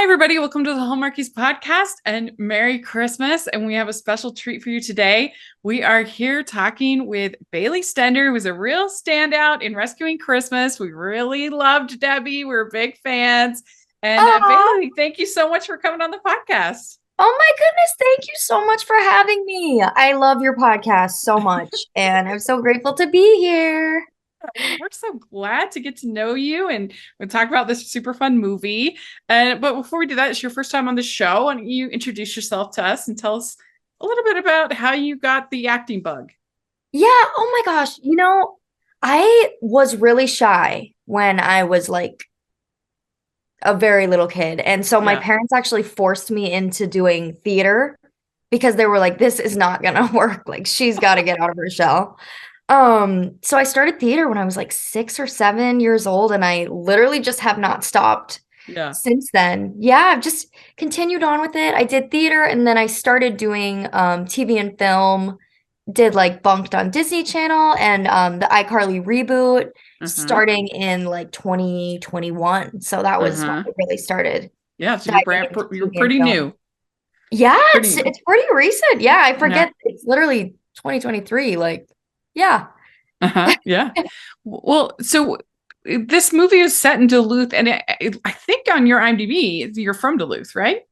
everybody. Welcome to the Hallmarkies podcast and Merry Christmas. And we have a special treat for you today. We are here talking with Bailey Stender, who is a real standout in rescuing Christmas. We really loved Debbie. We're big fans. And Oh, Bailey, thank you so much for coming on the podcast. oh my goodness. Thank you so much for having me. I love your podcast so much, and I'm so grateful to be here. Well, we're so glad to get to know you and we'll talk about this super fun movie. But before we do that, it's your first time on the show. Why don't you introduce yourself to us and tell us a little bit about how you got the acting bug? Yeah, oh my gosh. I was really shy when I was like a very little kid. And so my Yeah. parents actually forced me into doing theater because they were like, this is not gonna work. Like, she's got to get out of her shell. So I started theater when I was like 6 or 7 years old, and I literally just have not stopped Yeah. since then. Yeah, I've just continued on with it. I did theater, and then I started doing TV and film, did like Bunked on Disney Channel and the iCarly reboot Uh-huh. starting in like 2021. So that was when Uh-huh. I really started Yeah. So diving into you're TV and pretty film. new. Yeah, Pretty it's new. it's pretty recent. Yeah, I Yeah. forget it's literally 2023. Like, yeah. Uh-huh. Yeah. Well, so this movie is set in Duluth, and I think on your IMDb, you're from Duluth, right?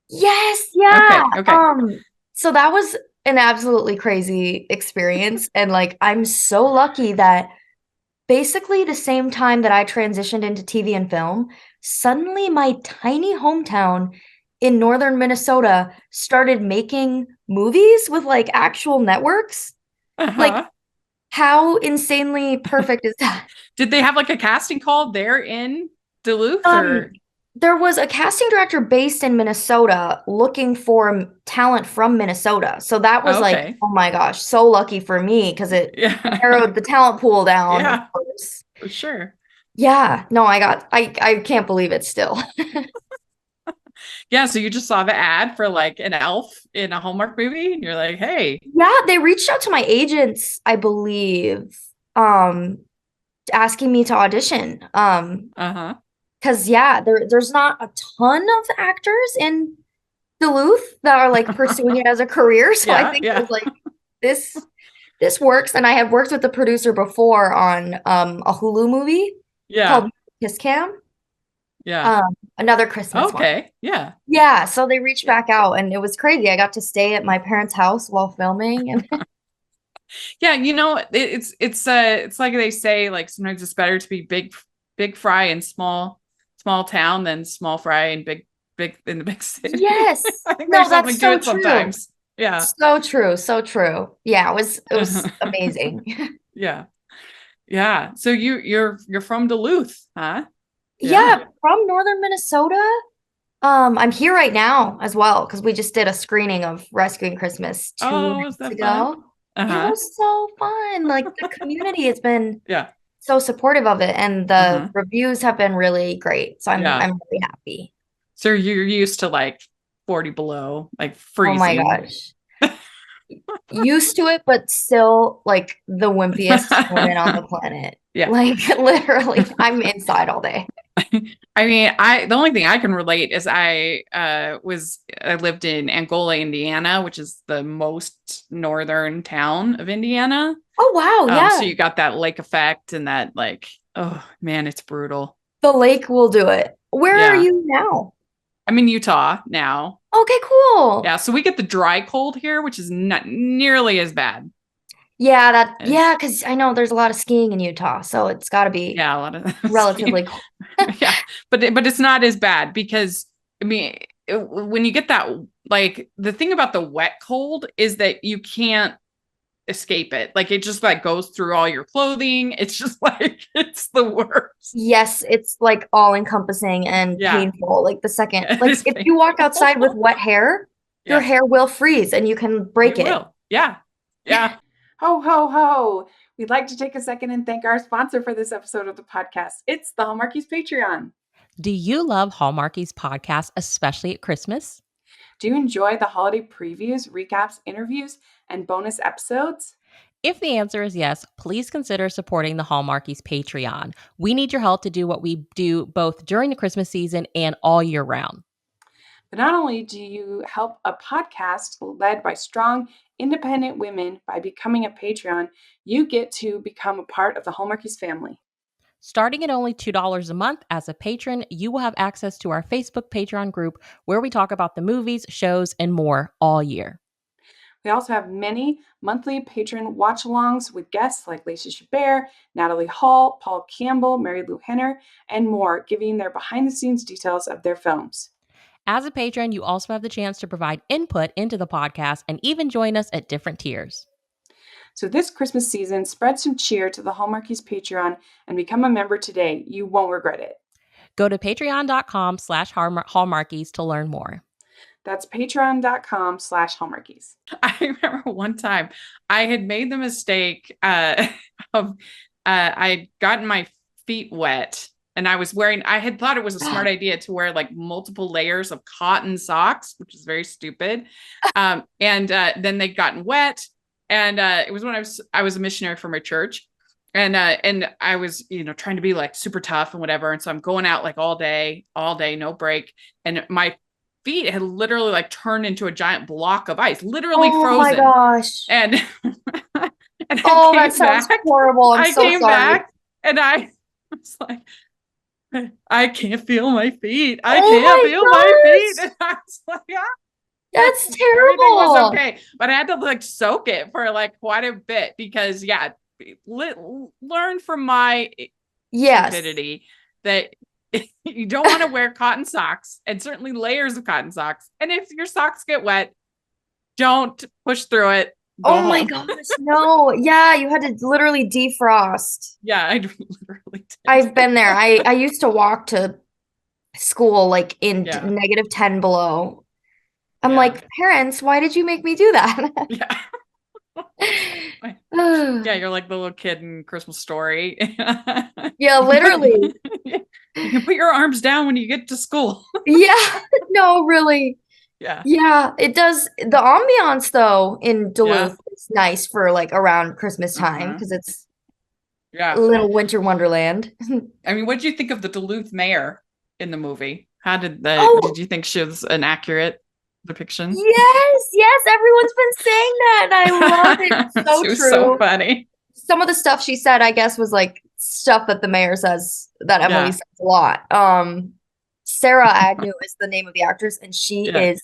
Yes, yeah. Okay. Okay. So that was an absolutely crazy experience. And like, I'm so lucky that basically the same time that I transitioned into TV and film, suddenly my tiny hometown in northern Minnesota started making movies with like actual networks. Like, Uh-huh. how insanely perfect is that? Did they have like a casting call there in Duluth Um, or there was a casting director based in Minnesota looking for talent from Minnesota. So that was oh, like, okay. oh my gosh, so lucky for me because it Yeah. narrowed the talent pool down, of Yeah, course. for sure. Yeah, no, I can't believe it still. Yeah, so you just saw the ad for like an elf in a Hallmark movie, and you're like, hey, Yeah, they reached out to my agents, I believe, um, asking me to audition. uh-huh. Because yeah, there's not a ton of actors in Duluth that are like pursuing it as a career. So I Yeah, think I yeah, was like, this this works. And I have worked with the producer before on a Hulu movie yeah, called Kiss Cam, yeah. um, another Christmas one. Okay, yeah. Yeah, so they reached back out and it was crazy. I got to stay at my parents' house while filming and Yeah, it's like they say, like sometimes it's better to be big fry in small town than small fry in big in the big city. yes. I think No, there's something that's to so it true. sometimes. Yeah. So true, so true. Yeah, it was amazing. Yeah. Yeah. So you're from Duluth, huh? Yeah. Yeah, from northern Minnesota. I'm here right now as well because we just did a screening of Rescuing Christmas two Oh, was nights that fun? ago. It Uh-huh. was so fun. Like, the community has been Yeah. so supportive of it, and the Uh-huh. reviews have been really great. So I'm Yeah. I'm really happy. So you're used to like 40 below, like Oh my freezing. gosh. Used to it, but still like the wimpiest woman on the planet. Yeah. Like, literally, I'm inside all day. I mean, I the only thing I can relate is I lived in Angola, Indiana, which is the most northern town of Indiana. Oh wow, So yeah. you got that lake effect and that like, oh man, it's brutal. The lake will do it. Where are Yeah. you now? I'm in Utah now. Okay, Yeah, cool. so we get the dry cold here, which is not nearly as bad Yeah, as because I know there's a lot of skiing in Utah, so it's got to be yeah, a lot of skiing. relatively cold. Yeah, but it's not as bad because I mean, when you get that, like the thing about the wet cold is that you can't escape it. Like it just like goes through all your clothing. It's just like it's the worst. Yes, it's like all encompassing and Yeah, painful. Like, the second, it like is if you walk outside with painful. wet hair, your Yeah, hair will freeze and you can break you it. will. Yeah, yeah. Ho, ho, ho. We'd like to take a second and thank our sponsor for this episode of the podcast. It's the Hallmarkies Patreon. Do you love Hallmarkies podcast, especially at Christmas? Do you enjoy the holiday previews, recaps, interviews, and bonus episodes? If the answer is yes, please consider supporting the Hallmarkies Patreon. We need your help to do what we do both during the Christmas season and all year round. But not only do you help a podcast led by strong, independent women by becoming a Patreon, you get to become a part of the Hallmarkies family. Starting at only $2 a month as a patron, you will have access to our Facebook Patreon group where we talk about the movies, shows, and more all year. We also have many monthly patron watch-alongs with guests like Lacey Chabert, Natalie Hall, Paul Campbell, Mary Lou Henner, and more, giving their behind-the-scenes details of their films. As a patron, you also have the chance to provide input into the podcast and even join us at different tiers. So this Christmas season, spread some cheer to the Hallmarkies Patreon and become a member today. You won't regret it. Go to patreon.com/hallmarkies to learn more. That's patreon.com/hallmarkies. I remember one time I had made the mistake of I'd gotten my feet wet and I had thought it was a smart idea to wear like multiple layers of cotton socks, which is very stupid. And then they'd gotten wet. And it was when I was a missionary for my church. And I was, trying to be like super tough and whatever. And so I'm going out like all day, no break. And my feet had literally like turned into a giant block of ice, literally frozen. Oh my gosh. And, that sounds horrible. I'm so came sorry. back and I was like, I can't feel my feet. I Oh can't my feel my feet. gosh. And I was like, That's everything terrible. was okay. But I had to like soak it for like quite a bit because learn from my stupidity that you don't want to wear cotton socks and certainly layers of cotton socks. And if your socks get wet, don't push through it. Go Oh my home. gosh, no. Yeah, you had to literally defrost. Yeah, I literally did. I've been there. I used to walk to school like in negative 10 below. I'm like, parents, why did you make me do that? Yeah. Yeah, you're like the little kid in Christmas Story. Yeah, literally. You can put your arms down when you get to school. Yeah, no, really. Yeah, it does. The ambiance though in Duluth is nice for like around Christmas time because it's a little winter wonderland. I mean, what did you think of the Duluth mayor in the movie? How did did you think she was an accurate depiction? Yes, everyone's been saying that, and I love it. It's so She was true. so funny. Some of the stuff she said, I guess, was like stuff that the mayor says that Emily says a lot. Sarah Agnew is the name of the actress, and she is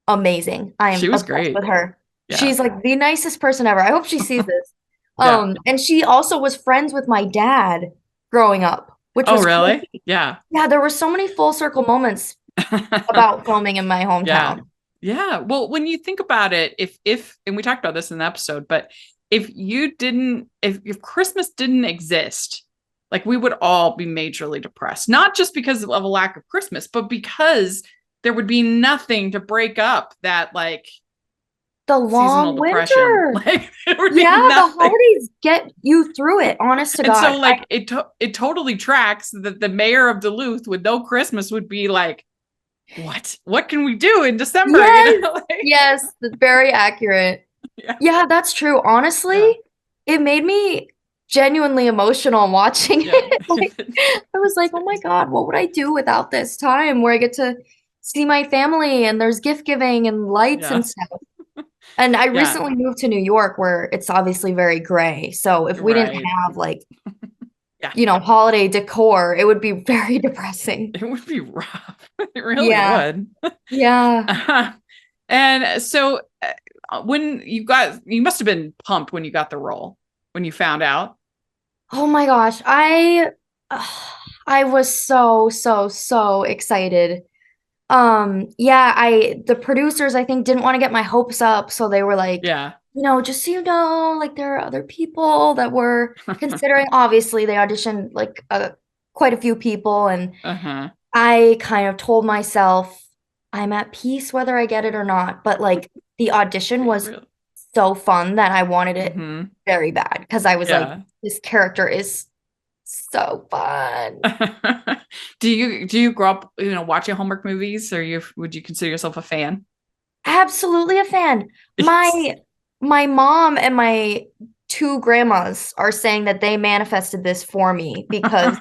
amazing. I am obsessed great with her. Yeah. She's like the nicest person ever. I hope she sees this. And she also was friends with my dad growing up, which was really? crazy. Yeah. Yeah, there were so many full circle moments about filming in my hometown. Yeah. Well, when you think about it, if and we talked about this in the episode, but if Christmas didn't exist, like we would all be majorly depressed, not just because of a lack of Christmas, but because there would be nothing to break up that like the long winter. Like, the holidays get you through it, honest to God. So like it totally tracks that the mayor of Duluth with no Christmas would be like, what can we do in December? Yes, yes, that's very accurate. Yeah, that's true. Honestly, it made me genuinely emotional watching it. Like, I was like, oh my God, what would I do without this time where I get to see my family and there's gift giving and lights and stuff. And I recently moved to New York where it's obviously very gray. So if we didn't have like, holiday decor, it would be very depressing. It would be rough. It really would. Yeah. And so when you must have been pumped when you got the role, when you found out. Oh my gosh. I was so excited. The producers, I think, didn't want to get my hopes up. So they were like, just so you know, like there are other people that were considering. Obviously, they auditioned like quite a few people. And I kind of told myself I'm at peace whether I get it or not. But like the audition was so fun that I wanted it very bad because I was like, this character is so fun. Do you grow up, watching Hallmark movies, or would you consider yourself a fan? Absolutely a fan. My mom and my two grandmas are saying that they manifested this for me because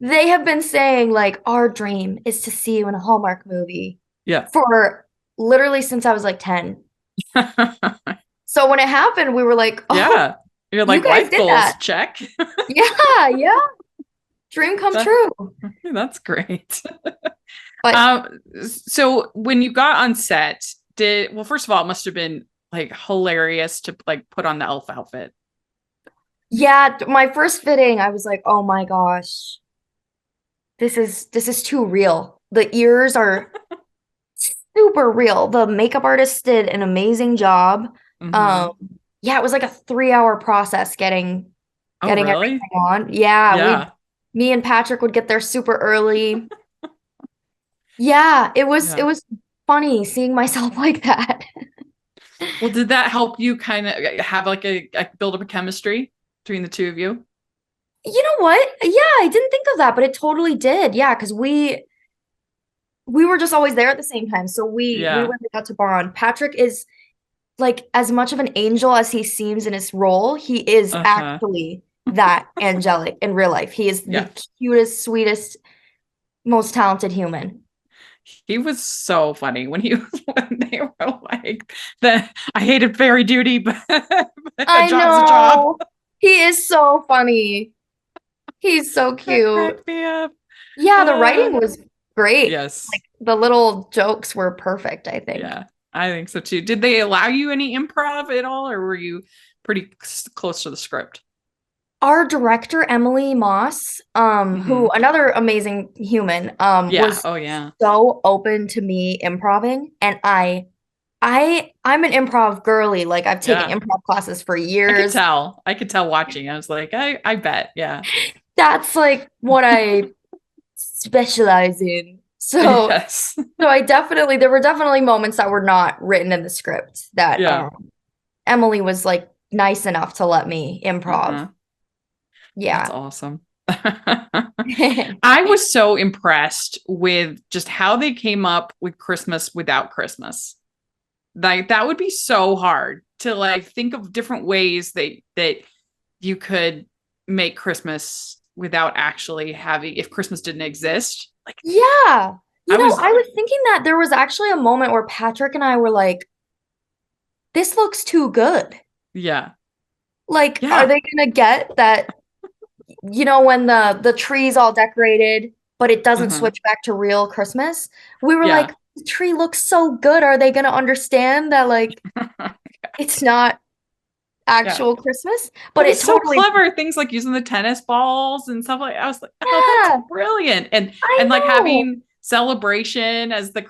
they have been saying like our dream is to see you in a Hallmark movie. Yeah. for literally since I was like 10. So when it happened, we were like, oh, Yeah. You're you like, guys life did goals, that. check. Yeah. Dream come That- true. That's great. But So when you got on set, well, first of all, it must have been like hilarious to like put on the elf outfit. yeah, my first fitting, I was like, oh my gosh, this is too real. The ears are super real. The makeup artist did an amazing job. Mhm. Yeah, it was like a 3-hour process getting Oh, getting everything really? on. Yeah, Yeah. me and Patrick would get there super early. Yeah, it Yeah. was funny seeing myself like that. Well, did that help you kind of have like a build up a chemistry between the two of you? You know what? Yeah, I didn't think of that, but it totally did. Yeah, because we were just always there at the same time. So we Yeah. really got to bond. Patrick is like as much of an angel as he seems in his role, he is Uh-huh. actually that angelic in real life. He is Yeah. the cutest, sweetest, most talented human. He was so funny when he when they were like the I hated fairy duty, but a I job's a job. know. He is so funny. He's so That cute. cracked me up. Yeah, the Uh, writing was great. Like yes. the little jokes were perfect, I think. Yeah. I think so too. Did they allow you any improv at all, or were you pretty close to the script? Our director, Emily Moss, who Hmm. another amazing human, Yeah. was Oh yeah. so open to me improving, and I'm an improv girly. Like I've taken Yeah. improv classes for I could years. tell. I could tell watching. I was like, I bet. Yeah. That's like what I specialize in. So Yes. I definitely there were definitely moments that were not written in the script that Yeah. Emily was like nice enough to let me improv. Uh-huh. That's Yeah. awesome. I was so impressed with just how they came up with Christmas without Christmas. Like that would be so hard to like think of different ways that you could make Christmas without actually having if Christmas didn't exist. Like Yeah. I I was was thinking that there was actually a moment where Patrick and I were like, this looks too good. yeah. Like, are Yeah. they gonna get that, when the tree's all decorated, but it doesn't Uh-huh. switch back to real Christmas? We were like, Yeah. the tree looks so good. Are they gonna understand that like it's not Yeah. actual Christmas? It But was it so totally, clever. Things like using the tennis balls and stuff like I was like, oh, that's yeah, brilliant. And I like know. having celebration as the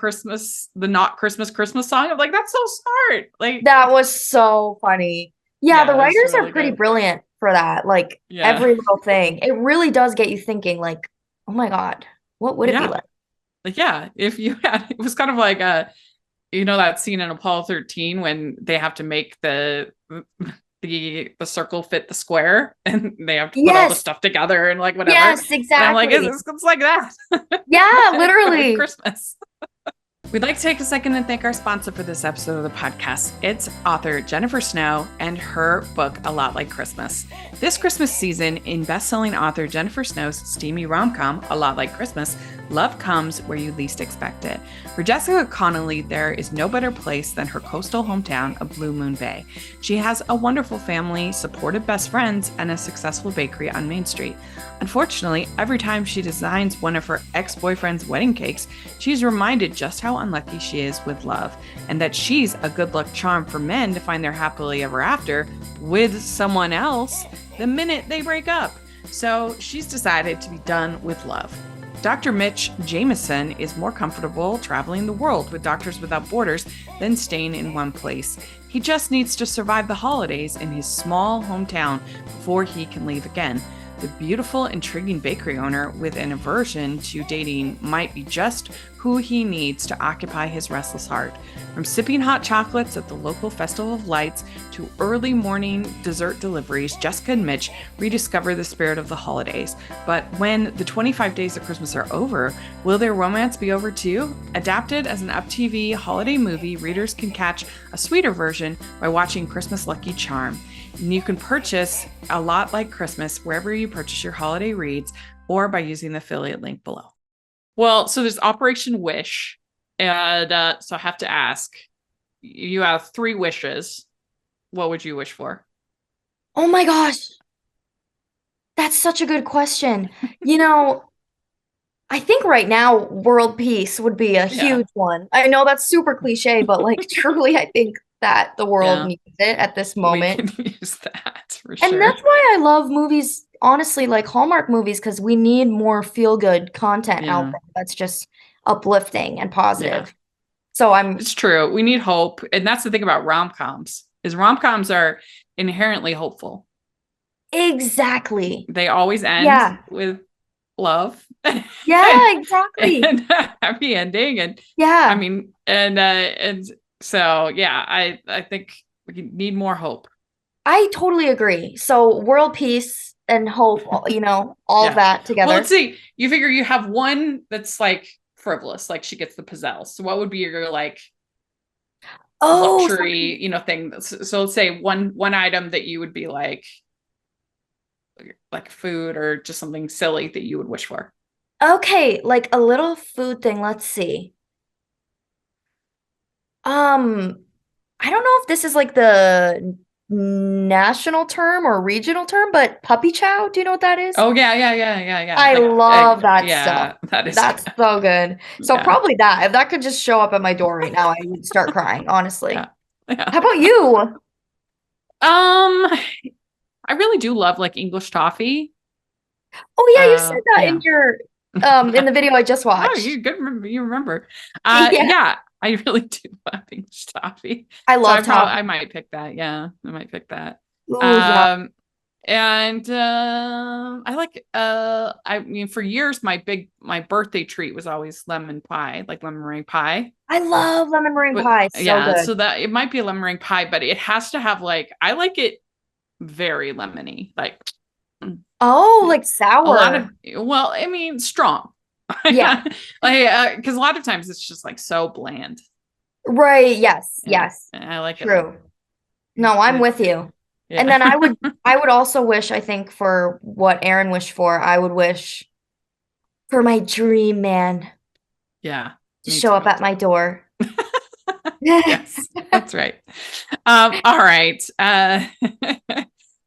not Christmas song. I'm like, that's so smart. Like, That was so funny. Yeah, the yeah, it's writers are really pretty good. brilliant for that. Like Yeah. every little thing. It really does get you thinking like, oh my God, what would it be Yeah. like? Like, yeah. If you had it was kind of like that scene in Apollo 13 when they have to make the circle fit the square and they have to put all the Yes, stuff together and like whatever. yes, And I'm like, exactly. it's like that Yeah, with literally. Christmas. We'd like to take a second and thank our sponsor for this episode of the podcast. It's author Jennifer Snow and her book, A Lot Like Christmas. This Christmas season, in best-selling author Jennifer Snow's steamy rom-com, A Lot Like Christmas, love comes where you least expect it. For Jessica Connolly, there is no better place than her coastal hometown of Blue Moon Bay. She has a wonderful family, supportive best friends, and a successful bakery on Main Street. Unfortunately, every time she designs one of her ex-boyfriend's wedding cakes, she's reminded just how unlucky she is with love, and that she's a good luck charm for men to find their happily ever after with someone else the minute they break up. So she's decided to be done with love. Dr. Mitch Jameson is more comfortable traveling the world with Doctors Without Borders than staying in one place. He just needs to survive the holidays in his small hometown before he can leave again. The beautiful, intriguing bakery owner with an aversion to dating might be just who he needs to occupy his restless heart. From sipping hot chocolates at the local Festival of Lights to early morning dessert deliveries, Jessica and Mitch rediscover the spirit of the holidays. But when the 25 days of Christmas are over, will their romance be over too? Adapted as an Up TV holiday movie, readers can catch a sweeter version by watching Christmas Lucky Charm. And you can purchase A Lot Like Christmas wherever you purchase your holiday reads or by using the affiliate link below. Well, so there's Operation Wish, And so I have to ask, you have 3 wishes. What would you wish for? Oh my gosh, that's such a good question. You know, I think right now world peace would be a Yeah. huge one. I know that's super cliche, but like truly I think that the world Yeah. needs it at this We moment. can use that for And sure. that's why I love movies, honestly, like Hallmark movies, because we need more feel-good content out Yeah. there that's just uplifting and Yeah. positive. So I'm It's true. We need hope. And that's the thing about rom-coms is rom-coms are inherently hopeful. exactly. They always end Yeah. with love and Yeah, exactly. a happy ending. And I Yeah. mean, and so yeah, I think we need more hope. I totally agree. So world peace and hope, all of Yeah. that Well, let's together. see. You figure you have one that's like frivolous, like she gets the pizzelle. So what would be your like Oh, luxury, thing? So let's say one item that you would be like food or just something silly that you would wish for. okay, like a little food thing. Let's see. Um, I don't know if this is like the national term or regional term, but puppy chow, do you know what that is? Oh yeah. I Like love that stuff. yeah, that is That's good. so good. So Yeah. probably that. If that could just show up at my door right now, I would start crying, Yeah. honestly. Yeah. How about you? I really do love like English toffee. Oh yeah, you said that in Yeah. your in the video I just Oh, watched. you good remember you remember. Yeah, Yeah, I really do love English toffee. I So love I toffee. might pick that. Yeah, I might pick that. Ooh, yeah. Um and I like I mean for years my birthday treat was always lemon pie, like lemon meringue pie. I love lemon meringue But pie. So yeah, good. so that it might be a lemon meringue pie, but it has to have like I like it very lemony, like Oh, like a lot of sour. well, I mean strong. Yeah. Like because a lot of times it's just like so bland. Right. Yes. Yeah, Yes. I like it like True. No, I'm with you. And yeah. then I would also wish, I think, for what Aaron wished for, I would wish for my dream man Yeah, to me show up too. at my door. Yes, that's right. All right.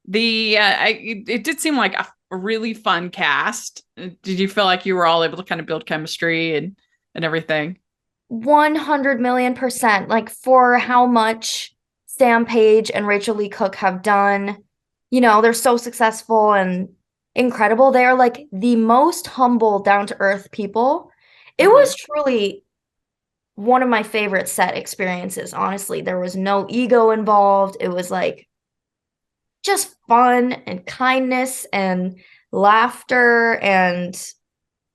It did seem like a really fun cast. Did you feel like you were all able to kind of build chemistry and everything? 100 million percent. Like for how much Sam Page and Rachel Lee Cook have done, they're so successful and incredible. They are like the most humble, down to earth people. It Uh-huh. was truly one of my favorite set experiences, honestly. There was no ego involved. It was like just fun and kindness and laughter, and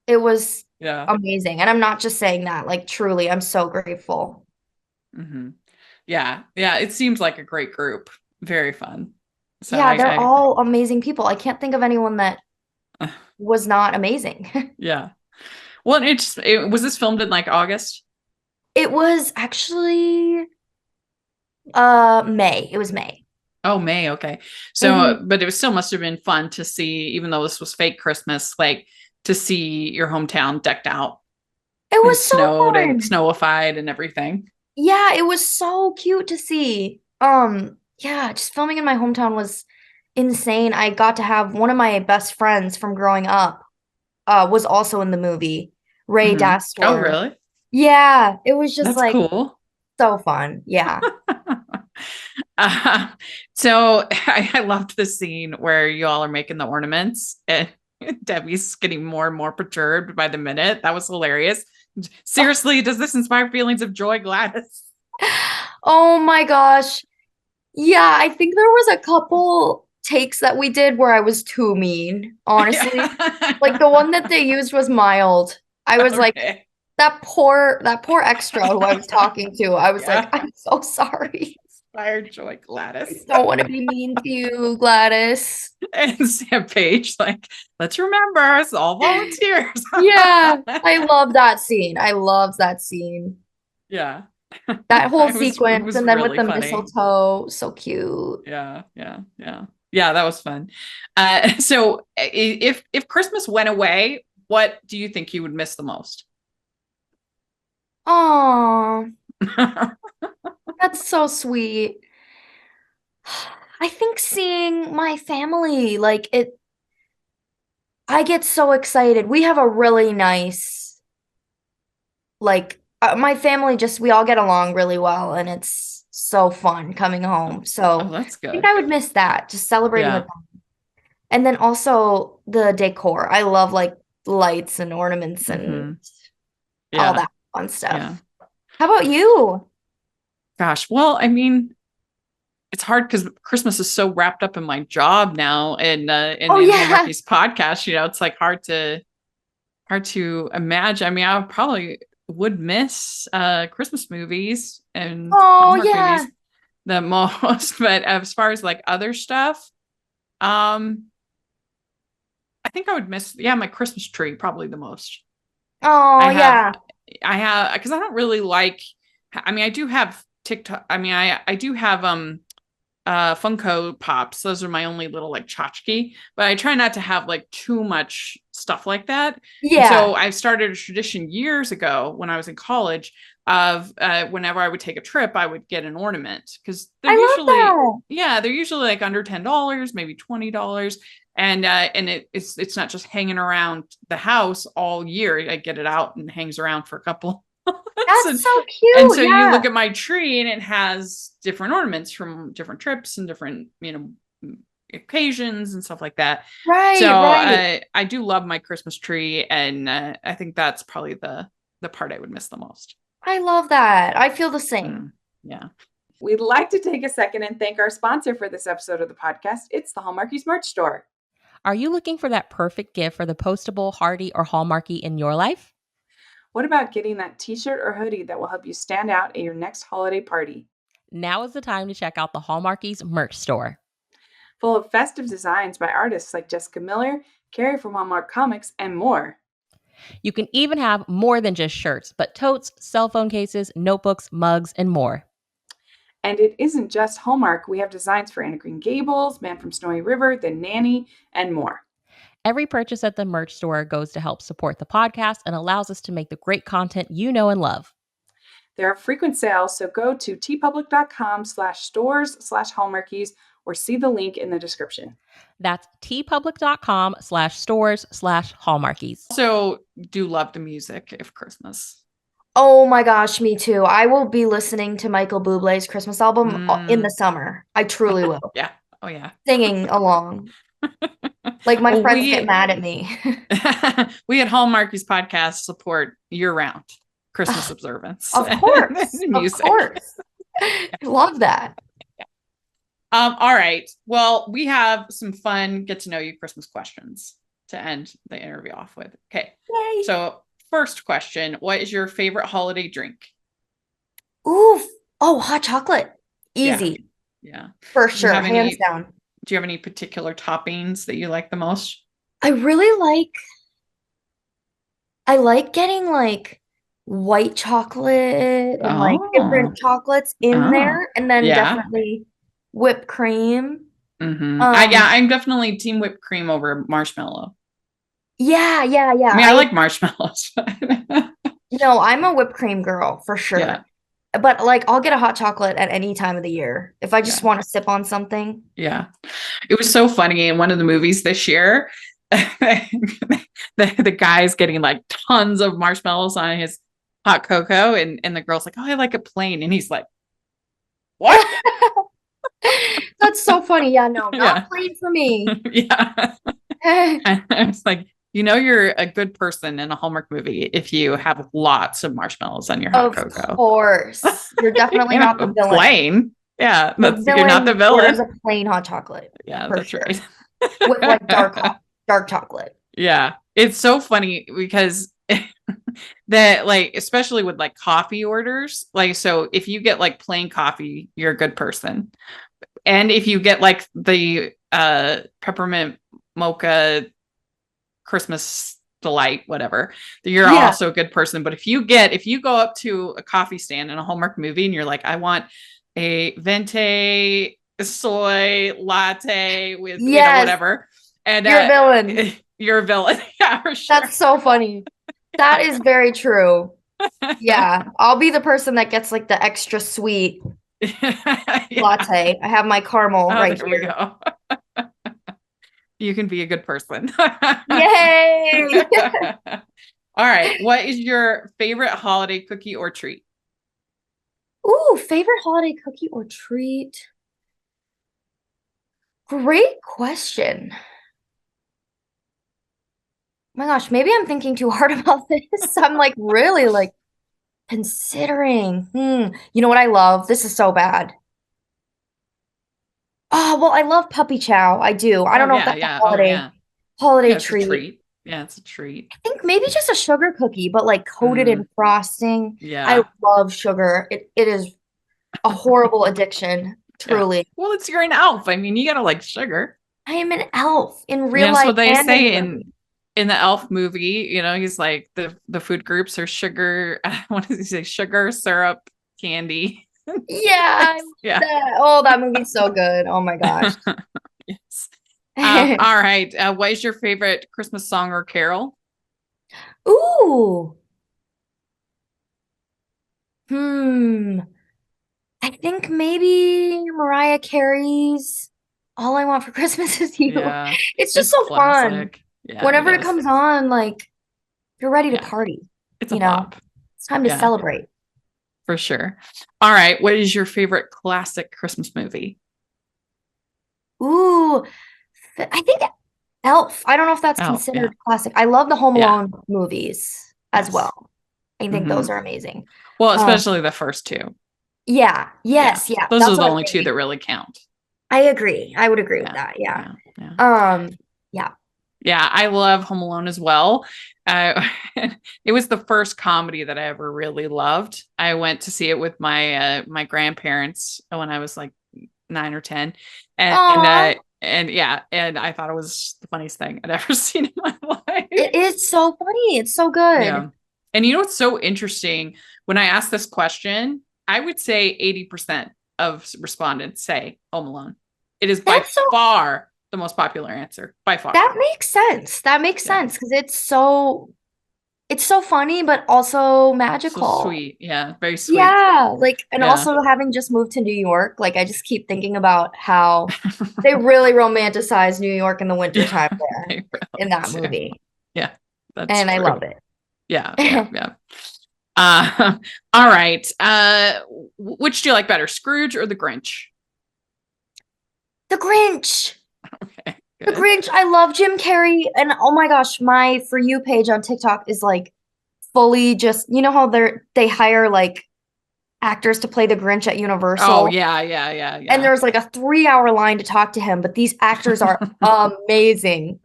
it was Yeah. amazing. And I'm not just saying that, like truly, I'm so grateful. Hmm. Yeah. Yeah. It seems like a great group. Very fun. So Yeah, they're all amazing people. I can't think of anyone that was not amazing. yeah. Well, was this filmed in like August? It was actually May. It was May. Oh, May. Okay. So, Mhm. but it was still must have been fun to see, even though this was fake Christmas, like to see your hometown decked out It and was so snowed and fun. snowified and everything. Yeah, it was so cute to see. Yeah, just filming in my hometown was insane. I got to have one of my best friends from growing up, was also in the movie, Ray Hmm. Oh, Dastor. really? Yeah, it was just That's like cool. so fun. Yeah. Uh, so I loved the scene where you all are making the ornaments and Debbie's getting more and more perturbed by the minute. That was hilarious. Seriously, does this inspire feelings of joy, Gladys? Oh my gosh. Yeah, I think there was a couple takes that we did where I was too mean, honestly. Like the one that they used was mild. I was like, Okay. that poor extra who I was talking to. I was like, Yeah. I'm so sorry. Inspired joy, I Gladys. don't want to be mean to you, Gladys. And Sam Page, like, let's remember it's all volunteers. Yeah, I love that scene. I love that scene. Yeah. That whole It sequence, was and then with really the funny. mistletoe, so cute. Yeah, that was fun. So if Christmas went away, what do you think you would miss the most? That's so sweet. I think seeing my family, like it, I get so excited. We have a really nice, like, my family just, we all get along really well, and it's so fun coming home. Oh, So that's I think good. I would miss that, just celebrating with Yeah. them. And then also the decor. I love like lights and ornaments Hmm. and all Yeah. that fun stuff. Yeah. How about you? Gosh. Well, I mean, it's hard because Christmas is so wrapped up in my job now and Oh in yeah. Hallmarky's podcast, it's like hard to imagine. I mean, I probably would miss Christmas movies and Oh Hallmark yeah. movies the most, but as far as like other stuff, um, I think I would miss, yeah, my Christmas tree probably the most. I Oh have, yeah. I have, because I don't really like, I mean, I do have TikTok. I mean, I do have, Funko Pops. Those are my only little like tchotchke, but I try not to have like too much stuff like that. And Yeah. so I started a tradition years ago when I was in college of whenever I would take a trip, I would get an ornament because I love that. they're usually like under $10, maybe $20. And it's not just hanging around the house all year. I get it out and hangs around for a couple months. That's And so and cute. so you look Yeah. at my tree and it has different ornaments from different trips and different, occasions and stuff like that. So Right, right. I do love my Christmas tree, and I think that's probably the part I would miss the most. I love that. I feel the same. Yeah. We'd like to take a second and thank our sponsor for this episode of the podcast. It's the Hallmarkies merch store. Are you looking for that perfect gift for the postable, hardy, or Hallmarky in your life? What about getting that t-shirt or hoodie that will help you stand out at your next holiday party? Now is the time to check out the Hallmarkies merch store. Full of festive designs by artists like Jessica Miller, Carrie from Hallmark Comics, and more. You can even have more than just shirts, but totes, cell phone cases, notebooks, mugs, and more. And it isn't just Hallmark. We have designs for Anna Green Gables, Man from Snowy River, The Nanny, and more. Every purchase at the merch store goes to help support the podcast and allows us to make the great content you know and love. There are frequent sales, so go to tpublic.com/stores/hallmarkies or see the link in the description. That's tpublic.com/stores/hallmarkies. Also do love the music of Christmas. Oh my gosh, me too. I will be listening to Michael Bublé's Christmas album in the summer. I truly will. Yeah. Oh yeah. Singing along. Like my Well, friends get mad at me. we at Hallmarkies podcast support year-round Christmas observance. Of course. And Of music. course. I love that. All right. Well, we have some fun get to know you Christmas questions to end the interview off with. Okay. Yay. So, first question, what is your favorite holiday drink? Ooh. Oh, hot chocolate. Easy. Yeah. For Do you sure. have Hands down. Do you have any particular toppings that you like the most? I like getting like white chocolate and like Oh. different chocolates in Oh. there, and then Yeah. definitely whipped cream. I'm definitely team whipped cream over marshmallow. Yeah. I mean, I like marshmallows. No, I'm a whipped cream girl for sure. Yeah. But like I'll get a hot chocolate at any time of the year if I just want to sip on something. Yeah. It was so funny in one of the movies this year. the guy's getting like tons of marshmallows on his hot cocoa, and the girl's like, oh, I like it plain. And he's like, what? That's so funny. Yeah, no, Yeah. not plain for me. Yeah. And I was like, you're a good person in a Hallmark movie if you have lots of marshmallows on your hot Of cocoa. course. You're definitely not the villain. Plain. Yeah. The You're not the villain. orders a plain hot chocolate. Yeah, for that's sure. right. With like dark chocolate. Yeah. It's so funny because that, like, especially with like coffee orders, like, so if you get like plain coffee, you're a good person. And if you get like the peppermint mocha Christmas delight, whatever, you're also a good person. But if you go up to a coffee stand in a Hallmark movie and you're like, I want a venti soy latte with whatever, and you're a villain. You're a villain. Yeah, for sure. That's so funny. That is very true. Yeah, I'll be the person that gets like the extra sweet Yeah. latte. I have my caramel Oh, right there we here. go. You can be a good person. Yay! All right. What is your favorite holiday cookie or treat? Ooh, favorite holiday cookie or treat? Great question. My gosh, maybe I'm thinking too hard about this. I'm like really like considering. You know what I love? This is so bad. Oh, well, I love puppy chow. I do. I Oh don't know if yeah, that's a yeah. Oh holiday yeah. holiday Yeah, it's a treat. treat. Yeah, it's a treat. I think maybe just a sugar cookie, but like coated Mm, in frosting. I yeah. love sugar. It is a horrible addiction, Yeah. truly. Well, it's you're an elf. I mean, you gotta like sugar. I am an elf in Yeah, real that's life what they and in say the movie. in the elf movie. He's like the food groups are sugar. What does he say? Sugar, syrup, candy. Yeah, I love Yeah. that. Oh, that movie's so good. Oh my gosh. Yes. All right. What is your favorite Christmas song or carol? Ooh. Hmm. I think maybe Mariah Carey's All I Want for Christmas Is You. Yeah, It's just it's a so fun. classic. Yeah, it Whenever it is. comes on, like you're ready to Yeah, party, it's a you know? bop. It's time to Yeah, celebrate. for sure. All right. What is your favorite classic Christmas movie? Ooh, I think Elf. I don't know if that's Oh, yeah. considered classic. I love the Home Yeah. Alone movies as Yes. well. I think Hmm. those are amazing. Well, Um, especially the first two. yeah, Yeah. yes, yeah. Those are That's the what I'm only two thinking. that really count. I agree. I would agree with Yeah. that. Yeah. Yeah. Yeah. Um, yeah. Yeah, I love Home Alone as well. Uh, it was the first comedy that I ever really loved. I went to see it with my grandparents when I was like 9 or 10, Aw, and yeah, and I thought it was the funniest thing I'd ever seen in my life. it is so funny. It's so good. Yeah, and you know what's so interesting? When I asked this question, I would say 80% of respondents say Home Alone. It is by That's so far the most popular answer, by far. that makes sense. That makes Yeah. sense because it's so funny, but also So magical. sweet. Yeah, very sweet. Yeah, like, and Yeah. also having just moved to New York, like, I just keep thinking about how they really romanticize New York in the wintertime Yeah, there they in really that do. movie, Yeah, that's and I true. love it. Yeah, yeah, yeah. All right. Which do you like better, Scrooge or the Grinch? The Grinch. Okay, The good. Grinch. I love Jim Carrey, and oh my gosh, my For You page on TikTok is like fully just, you know how they hire like actors to play the Grinch at Oh, Universal, yeah, yeah, yeah, and yeah. there's like a 3 hour line to talk to him, but these actors are amazing.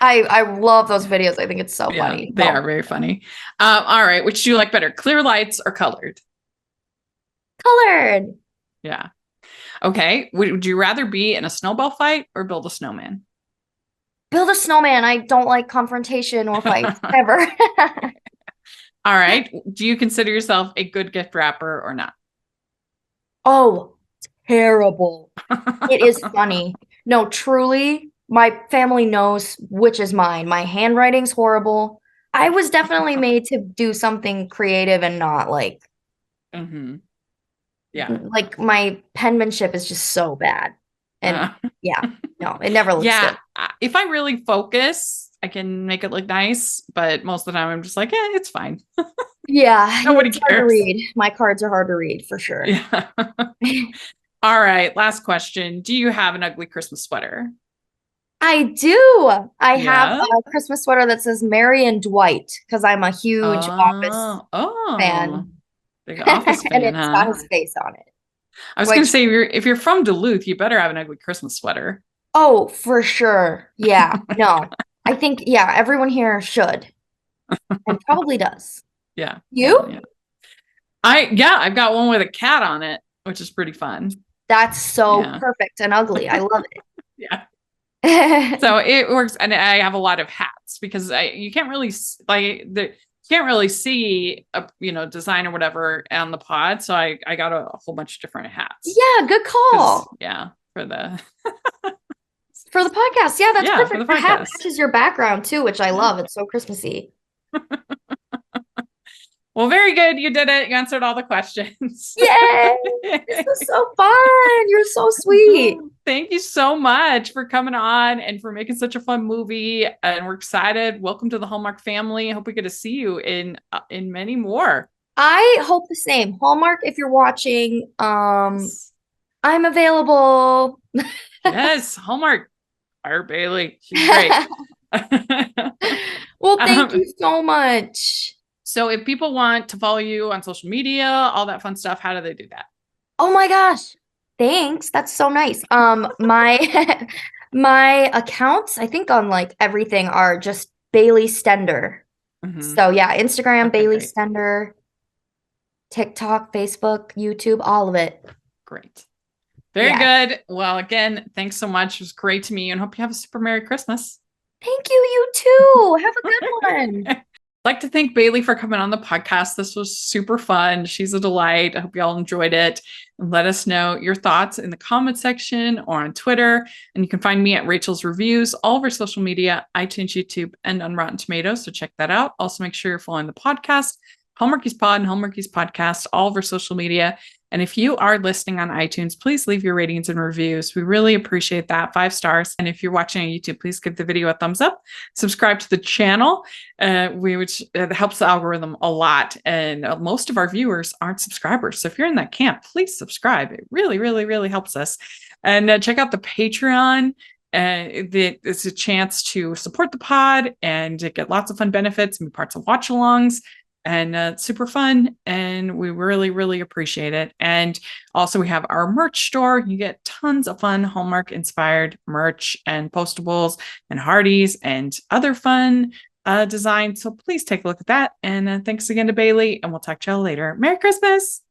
I love those videos. I think it's so Yeah, funny. they are No, very funny. All right, which do you like better, clear lights or colored? colored. Yeah. Okay. Would you rather be in a snowball fight or build a snowman? Build a snowman. I don't like confrontation or fights ever. All right. Do you consider yourself a good gift wrapper or not? Oh, terrible. It is funny. No, truly, my family knows which is mine. My handwriting's horrible. I was definitely made to do something creative and not Hmm. Yeah. like my penmanship is just so bad. And Uh, yeah, no, it never looks yeah. good. If I really focus, I can make it look nice, but most of the time I'm just like, yeah, it's fine. Yeah, Nobody it's hard to cares. read. My cards are hard to read for sure. Yeah. All right. Last question. Do you have an ugly Christmas sweater? I do. I have Yeah. a Christmas sweater that says Mary and Dwight because I'm a huge Office Oh, fan. big Office And fan, it's got huh? his face on it, I was gonna which, say if you're from Duluth, you better have an ugly Christmas sweater. oh, for sure. Yeah, no. I think, yeah, everyone here should and probably does. Yeah, yeah, You? yeah. I've got one with a cat on it, which is pretty fun. That's so Yeah, perfect and ugly. I love yeah. it. So it works, and I have a lot of hats because you can't really you can't really see a design or whatever on the pod. So I got a whole bunch of different hats. Yeah, good 'Cause, call. yeah, for the For the podcast. Yeah, that's yeah for perfect. the Your hat podcast. matches your background too, which I Yeah. love. It's so Christmassy. Well, very good. You did it. You answered all the questions. Yay! This was so fun. You're so sweet. Thank you so much for coming on and for making such a fun movie. And we're excited. Welcome to the Hallmark family. I hope we get to see you in many more. I hope the same. Hallmark, if you're watching, Yes. I'm available. Yes, Hallmark. Hire Bailey. She's great. Well, thank you so much. So if people want to follow you on social media, all that fun stuff, how do they do that? Oh my gosh. Thanks. That's so nice. My my accounts, I think on like everything are just Bailey Stender. Mhm. So yeah, Instagram, Okay, Bailey great. Stender, TikTok, Facebook, YouTube, all of it. Great. Very Yeah. good. Well, again, thanks so much. It was great to meet you and hope you have a super Merry Christmas. Thank you, you too. Have a good one. I'd like to thank Bailey for coming on the podcast. This was super fun. She's a delight. I hope you all enjoyed it. And let us know your thoughts in the comment section or on Twitter. And you can find me at Rachel's Reviews, all of our social media, iTunes, YouTube, and on Rotten Tomatoes. So check that out. Also, make sure you're following the podcast, Hallmarkies Pod and Hallmarkies Podcast, all of our social media. And if you are listening on iTunes, please leave your ratings and reviews. We really appreciate that. 5 stars. And if you're watching on YouTube, please give the video a thumbs up. Subscribe to the channel, which helps the algorithm a lot. And most of our viewers aren't subscribers. So if you're in that camp, please subscribe. It really, really, really helps us. And check out the Patreon. It's a chance to support the pod and to get lots of fun benefits and be parts of watch-alongs. And it's super fun, and we really, really appreciate it. And also, we have our merch store. You get tons of fun Hallmark-inspired merch and postables and Hardee's and other fun designs. So please take a look at that. And thanks again to Bailey, and we'll talk to y'all later. Merry Christmas!